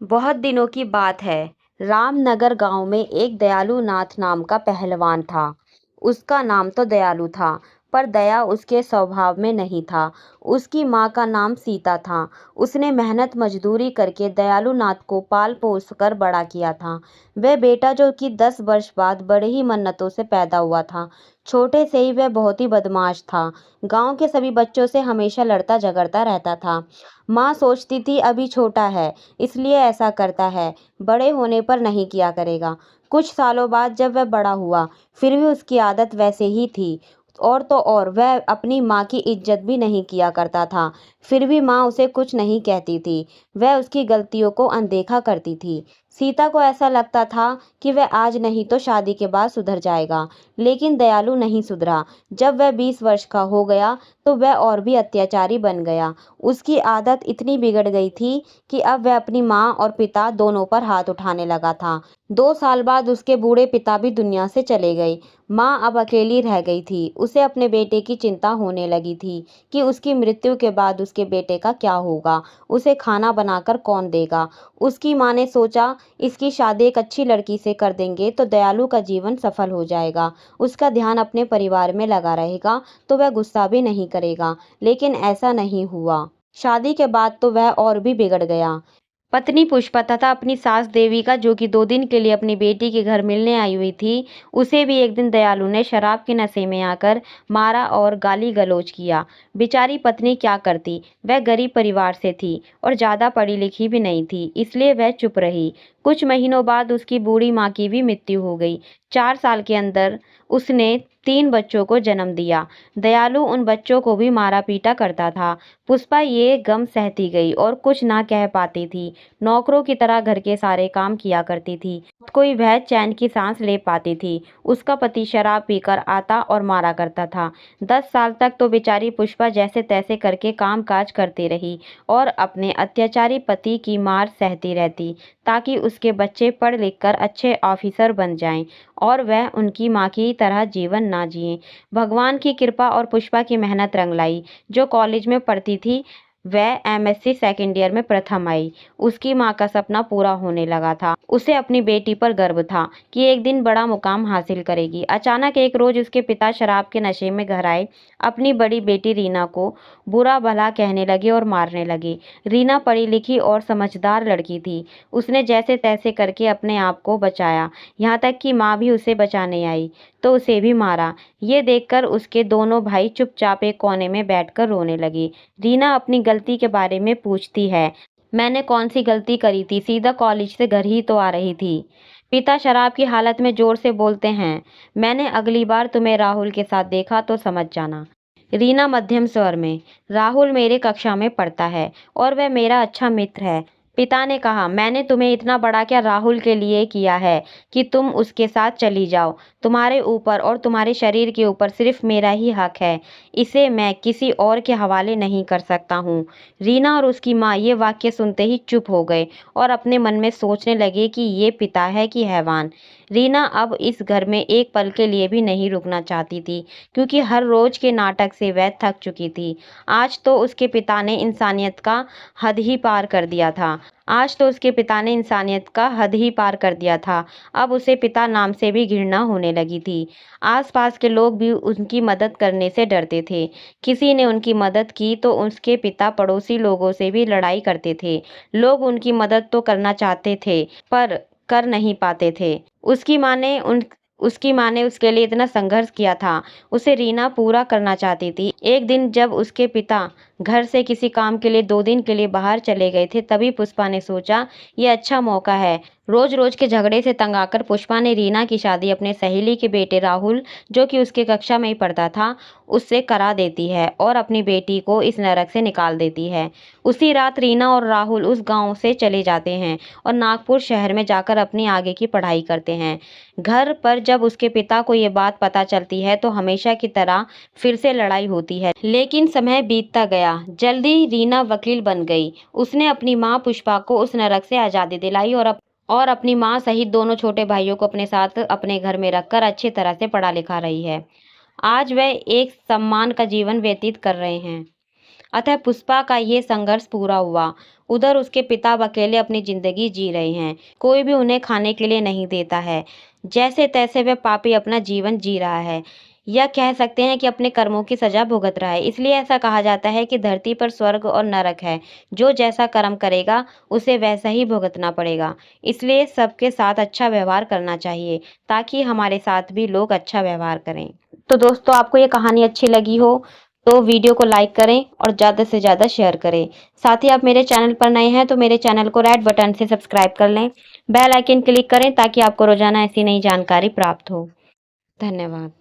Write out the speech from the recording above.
बहुत दिनों की बात है। रामनगर गांव में एक दयालु नाथ नाम का पहलवान था। उसका नाम तो दयालु था, पर दया उसके स्वभाव में नहीं था। उसकी माँ का नाम सीता था। उसने मेहनत मजदूरी करके दयालु नाथ को पाल पोस कर बड़ा किया था। वह बेटा जो कि 10 वर्ष बाद बड़े ही मन्नतों से पैदा हुआ था। छोटे से ही वह बहुत ही बदमाश था। गांव के सभी बच्चों से हमेशा लड़ता झगड़ता रहता था। माँ सोचती थी अभी छोटा है, इसलिए ऐसा करता है, बड़े होने पर नहीं किया करेगा। कुछ सालों बाद जब वह बड़ा हुआ, फिर भी उसकी आदत वैसे ही थी। और तो और वह अपनी माँ की इज्जत भी नहीं किया करता था। फिर भी माँ उसे कुछ नहीं कहती थी। वह उसकी गलतियों को अनदेखा करती थी। सीता को ऐसा लगता था कि वह आज नहीं तो शादी के बाद सुधर जाएगा, लेकिन दयालु नहीं सुधरा। जब वह 20 वर्ष का हो गया तो वह और भी अत्याचारी बन गया। उसकी आदत इतनी बिगड़ गई थी कि अब वह अपनी माँ और पिता दोनों पर हाथ उठाने लगा था। 2 साल बाद उसके बूढ़े पिता भी दुनिया से चले गए। माँ अब अकेली रह गई थी। उसे अपने बेटे की चिंता होने लगी थी कि उसकी मृत्यु के बाद उसके बेटे का क्या होगा, उसे खाना बनाकर कौन देगा। उसकी माँ ने सोचा, इसकी शादी एक अच्छी लड़की से कर देंगे तो दयालु का जीवन सफल हो जाएगा। उसका ध्यान अपने परिवार में लगा रहेगा तो वह गुस्सा भी नहीं करेगा। लेकिन ऐसा नहीं हुआ। शादी के बाद तो वह और भी बिगड़ गया। पत्नी पुष्पा तथा अपनी सास देविका, जो कि 2 दिन के लिए अपनी बेटी के घर मिलने आई हुई थी, उसे भी एक दिन दयालु ने शराब के नशे में आकर मारा और गाली गलौज किया। बेचारी पत्नी क्या करती, वह गरीब परिवार से थी और ज़्यादा पढ़ी लिखी भी नहीं थी, इसलिए वह चुप रही। कुछ महीनों बाद उसकी बूढ़ी माँ की भी मृत्यु हो गई। 4 साल के अंदर उसने 3 बच्चों को जन्म दिया। दयालु उन बच्चों को भी मारा पीटा करता था। पुष्पा ये गम सहती गई और कुछ ना कह पाती थी। नौकरों की तरह घर के सारे काम किया करती थी। कोई वह चैन की सांस ले पाती थी। उसका पति शराब पीकर आता और मारा करता था। 10 साल तक तो बेचारी पुष्पा जैसे तैसे करके काम काज करती रही और अपने अत्याचारी पति की मार सहती रहती, ताकि उसके बच्चे पढ़ लिख कर अच्छे ऑफिसर बन जाएं और वह उनकी माँ की तरह जीवन ना जिए। भगवान की कृपा और पुष्पा की मेहनत रंग लाई। जो कॉलेज में पढ़ती थी, वह एमएससी सेकंड ईयर में प्रथम आई। उसकी माँ का सपना पूरा होने लगा था। उसे अपनी बेटी पर गर्व था कि एक दिन बड़ा मुकाम हासिल करेगी। अचानक एक रोज उसके पिता शराब के नशे में घर आए। अपनी बड़ी बेटी रीना को बुरा भला कहने लगे और मारने लगे। रीना पढ़ी लिखी और समझदार लड़की थी। उसने जैसे तैसे करके अपने आप को बचाया। यहाँ तक कि माँ भी उसे बचाने आई तो उसे भी मारा। ये देखकर उसके दोनों भाई चुपचाप एक कोने में बैठकर रोने लगे। रीना अपनी गलती के बारे में पूछती है, मैंने कौन सी गलती करी थी, सीधा कॉलेज से घर ही तो आ रही थी। पिता शराब की हालत में जोर से बोलते हैं, मैंने अगली बार तुम्हें राहुल के साथ देखा तो समझ जाना। रीना मध्यम स्वर में, राहुल मेरे कक्षा में पढ़ता है और वह मेरा अच्छा मित्र है। पिता ने कहा, मैंने तुम्हें इतना बड़ा क्या राहुल के लिए किया है कि तुम उसके साथ चली जाओ। तुम्हारे ऊपर और तुम्हारे शरीर के ऊपर सिर्फ मेरा ही हक है। इसे मैं किसी और के हवाले नहीं कर सकता हूँ। रीना और उसकी माँ ये वाक्य सुनते ही चुप हो गए और अपने मन में सोचने लगे कि ये पिता है कि हैवान। रीना अब इस घर में एक पल के लिए भी नहीं रुकना चाहती थी, क्योंकि हर रोज के नाटक से वह थक चुकी थी। आज तो उसके पिता ने इंसानियत का हद ही पार कर दिया था। आज तो उसके पिता ने इंसानियत का हद ही पार कर दिया था। अब उसे पिता नाम से भी घृणा होने लगी थी। आसपास के लोग भी उनकी मदद करने से डरते थे। किसी ने उनकी मदद की तो उसके पिता पड़ोसी लोगों से भी लड़ाई करते थे। लोग उनकी मदद तो करना चाहते थे, पर कर नहीं पाते थे। उसकी माँ ने उसके लिए इतना संघर्ष किया था, उसे रीना पूरा करना चाहती थी। एक दिन जब उसके पिता घर से किसी काम के लिए 2 दिन के लिए बाहर चले गए थे, तभी पुष्पा ने सोचा, ये अच्छा मौका है। रोज रोज के झगड़े से तंग आकर पुष्पा ने रीना की शादी अपने सहेली के बेटे राहुल, जो कि उसके कक्षा में ही पढ़ता था, उससे करा देती है और अपनी बेटी को इस नरक से निकाल देती है। उसी रात रीना और राहुल उस गांव से चले जाते हैं और नागपुर शहर में जाकर अपनी आगे की पढ़ाई करते हैं। घर पर जब उसके पिता को ये बात पता चलती है तो हमेशा की तरह फिर से लड़ाई होती है। लेकिन समय बीतता गया। जल्दी रीना वकील बन गई। उसने अपनी माँ पुष्पा को उस नरक से आज़ादी दिलाई और अपनी माँ सहित दोनों छोटे भाइयों को अपने साथ अपने घर में रखकर अच्छी तरह से पढ़ा लिखा रही है। आज वह एक सम्मान का जीवन व्यतीत कर रहे हैं। अतः पुष्पा का ये संघर्ष पूरा हुआ। उधर उसके पिता अब अकेले अपनी ज़िंदगी जी रहे हैं। कोई भी उन्हें खाने के लिए नहीं देता है। जैसे-तैसे वह पापी अपना जीवन जी रहा है। या कह सकते हैं कि अपने कर्मों की सज़ा भुगत रहा है। इसलिए ऐसा कहा जाता है कि धरती पर स्वर्ग और नरक है। जो जैसा कर्म करेगा, उसे वैसा ही भुगतना पड़ेगा। इसलिए सबके साथ अच्छा व्यवहार करना चाहिए, ताकि हमारे साथ भी लोग अच्छा व्यवहार करें। तो दोस्तों, आपको ये कहानी अच्छी लगी हो तो वीडियो को लाइक करें और ज़्यादा से ज़्यादा शेयर करें। साथ ही आप मेरे चैनल पर नए हैं तो मेरे चैनल को रेड बटन से सब्सक्राइब कर लें। बेल आइकन क्लिक करें ताकि आपको रोज़ाना ऐसी नई जानकारी प्राप्त हो। धन्यवाद।